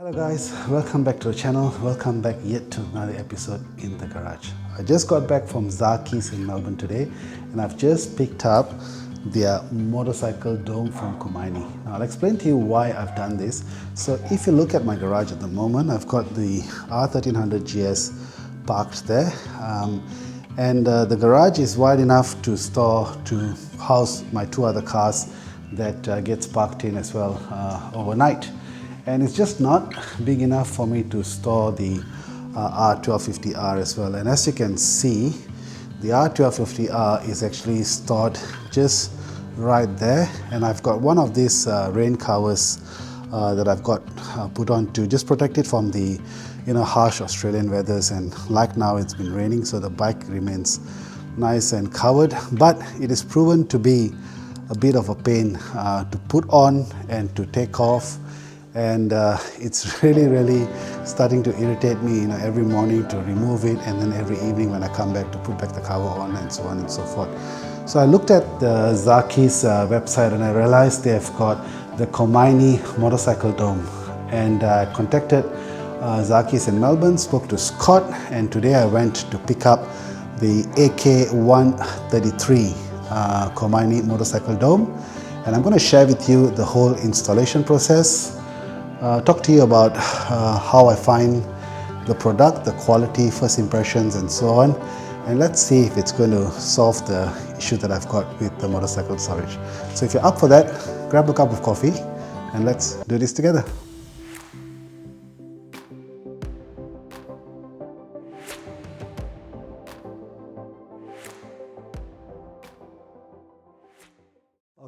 Hello guys, welcome back to the channel. Welcome back yet to another episode in the garage. I just got back from Zarkie's in Melbourne today and I've just picked up their motorcycle dome from Komine. Now I'll explain to you why I've done this. So if you look at my garage at the moment, I've got the R1300 GS parked there. The garage is wide enough to house my two other cars that gets parked in as well overnight. And it's just not big enough for me to store the R1250R as well. And as you can see, the R1250R is actually stored just right there. And I've got one of these rain covers that I've got put on to just protect it from the harsh Australian weathers. And like now it's been raining, so the bike remains nice and covered. But it is proven to be a bit of a pain to put on and to take off. And it's really starting to irritate me every morning to remove it, and then every evening when I come back to put back the cover on, and so on and so forth. So I looked at the Zarkie's website and I realized they've got the Komine Motorcycle Dome, and I contacted Zarkie's in Melbourne, spoke to Scott, and today I went to pick up the AK-133 Komine Motorcycle Dome, and I'm going to share with you the whole installation process. Talk to you about how I find the product, the quality, first impressions and so on, and let's see if it's going to solve the issue that I've got with the motorcycle storage. So if you're up for that, grab a cup of coffee and let's do this together.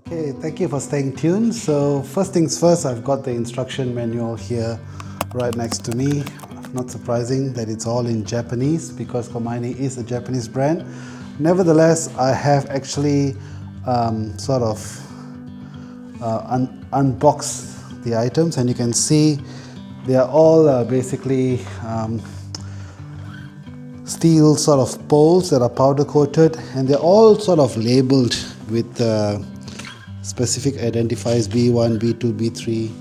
Okay, thank you for staying tuned. So first things first, I've got the instruction manual here right next to me. Not surprising that it's all in Japanese because Komine is a Japanese brand. Nevertheless, I have actually unboxed the items, and you can see they are all basically steel sort of poles that are powder coated, and they're all sort of labeled with specific identifiers B1, B2, B3,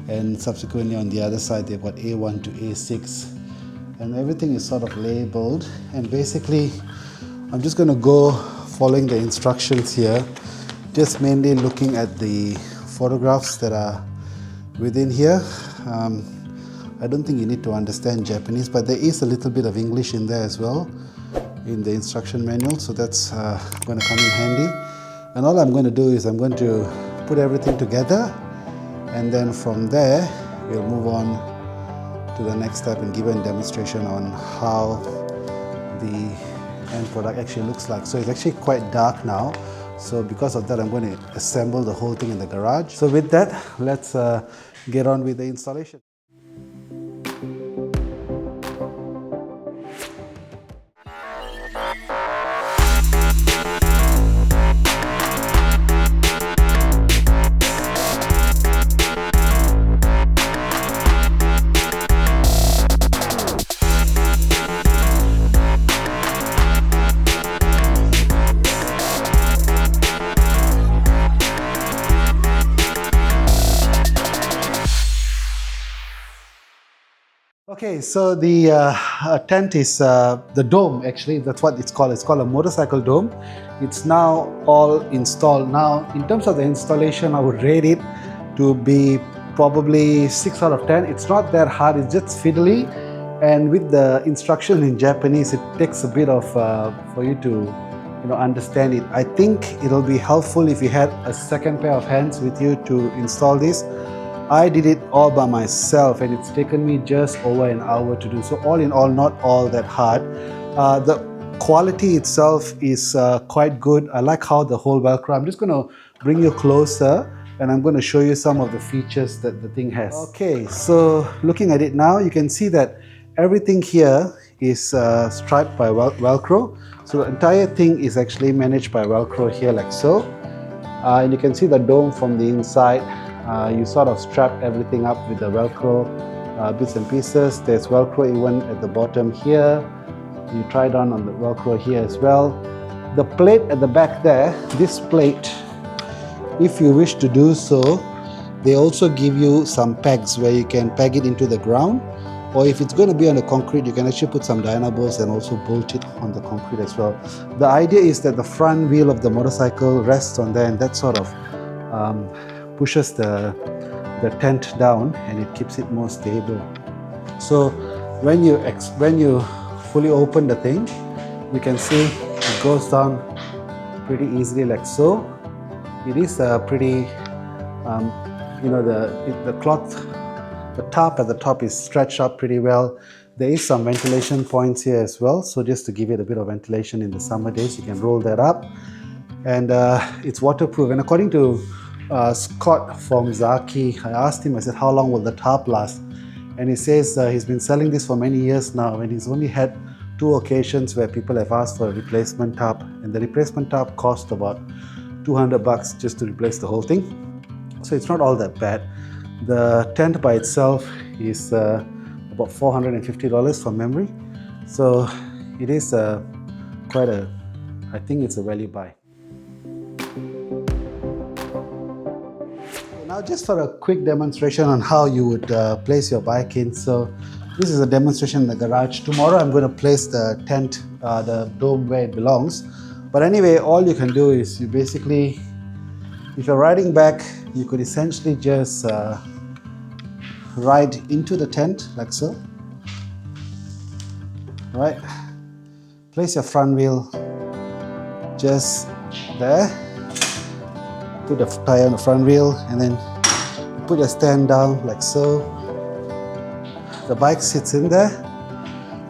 and subsequently on the other side they've got A1 to A6, and everything is sort of labeled. And basically I'm just going to go following the instructions here, just mainly looking at the photographs that are within here. I don't think you need to understand Japanese, but there is a little bit of English in there as well in the instruction manual, so that's going to come in handy. And all I'm going to do is I'm going to put everything together, and then from there we'll move on to the next step and give a demonstration on how the end product actually looks like. So it's actually quite dark now, so because of that I'm going to assemble the whole thing in the garage. So with that, let's get on with the installation. Okay, so the tent is the dome, actually, that's what it's called. It's called a motorcycle dome. It's now all installed. Now, in terms of the installation, I would rate it to be probably 6 out of 10. It's not that hard, it's just fiddly. And with the instruction in Japanese, it takes a bit of for you to understand it. I think it'll be helpful if you had a second pair of hands with you to install this. I did it all by myself and it's taken me just over an hour to do. So all in all, not all that hard. The quality itself is quite good. I like how the whole Velcro. I'm just going to bring you closer and I'm going to show you some of the features that the thing has. Okay, so looking at it now, you can see that everything here is striped by Velcro. So the entire thing is actually managed by Velcro here like so. And you can see the dome from the inside. You sort of strap everything up with the Velcro bits and pieces. There's Velcro even at the bottom here. You try it on the Velcro here as well. The plate at the back there, this plate, if you wish to do so, They also give you some pegs where you can peg it into the ground, or if it's going to be on the concrete, you can actually put some dynabolts and also bolt it on the concrete as well. The idea is that the front wheel of the motorcycle rests on there, and that sort of pushes the tent down, and it keeps it more stable. So when you fully open the thing, you can see it goes down pretty easily like so. It is a pretty the cloth, the top at the top is stretched up pretty well. There is some ventilation points here as well, so just to give it a bit of ventilation in the summer days, you can roll that up. And it's waterproof. And according to Scott from Zarkie, I asked him, I said, how long will the tarp last? And he says he's been selling this for many years now, and he's only had 2 occasions where people have asked for a replacement tarp, and the replacement tarp cost about $200 just to replace the whole thing. So it's not all that bad. The tent by itself is about $450 from memory. So it is I think it's a value buy. Now just for a quick demonstration on how you would place your bike in. So this is a demonstration in the garage. Tomorrow I'm going to place the tent, the dome where it belongs. But anyway, all you can do is you basically, if you're riding back, you could essentially just ride into the tent like so. Right? Place your front wheel just there. Put the tire on the front wheel, and then put your stand down like so. The bike sits in there,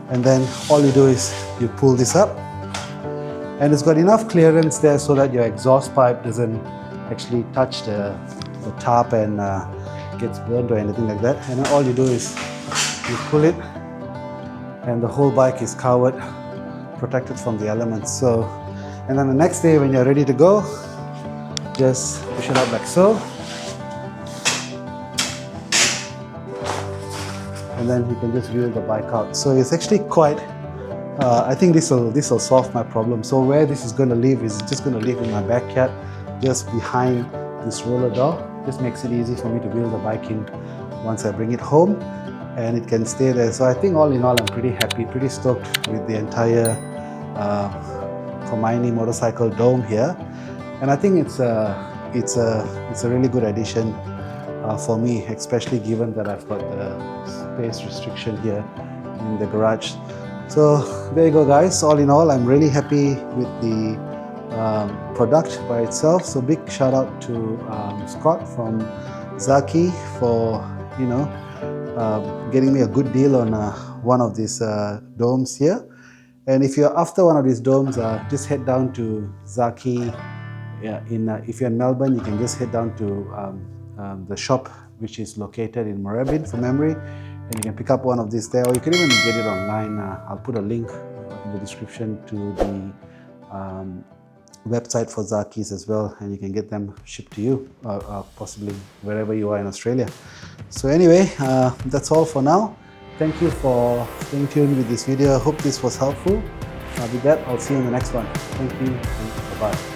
and then all you do is you pull this up, and it's got enough clearance there so that your exhaust pipe doesn't actually touch the tarp and gets burned or anything like that. And then all you do is you pull it, and the whole bike is covered, protected from the elements. So, and then the next day when you're ready to go, just push it up like so, and then you can just wheel the bike out. So it's actually quite, I think this will solve my problem. So where this is going to live is just going to live in my backyard, just behind this roller door. Just makes it easy for me to wheel the bike in once I bring it home, and it can stay there. So I think all in all, I'm pretty happy, pretty stoked with the entire Komine Motorcycle Dome here. And I think it's a really good addition for me, especially given that I've got the space restriction here in the garage. So there you go, guys. All in all, I'm really happy with the product by itself. So big shout out to Scott from Zarkie for getting me a good deal on one of these domes here. And if you're after one of these domes, just head down to Zarkie. If you're in Melbourne, you can just head down to the shop, which is located in Moorabbin from memory, and you can pick up one of these there, or you can even get it online. I'll put a link in the description to the website for Zarkies as well, and you can get them shipped to you, possibly wherever you are in Australia. So anyway, that's all for now. Thank you for staying tuned with this video. I hope this was helpful. With that, I'll see you in the next one. Thank you, and bye-bye.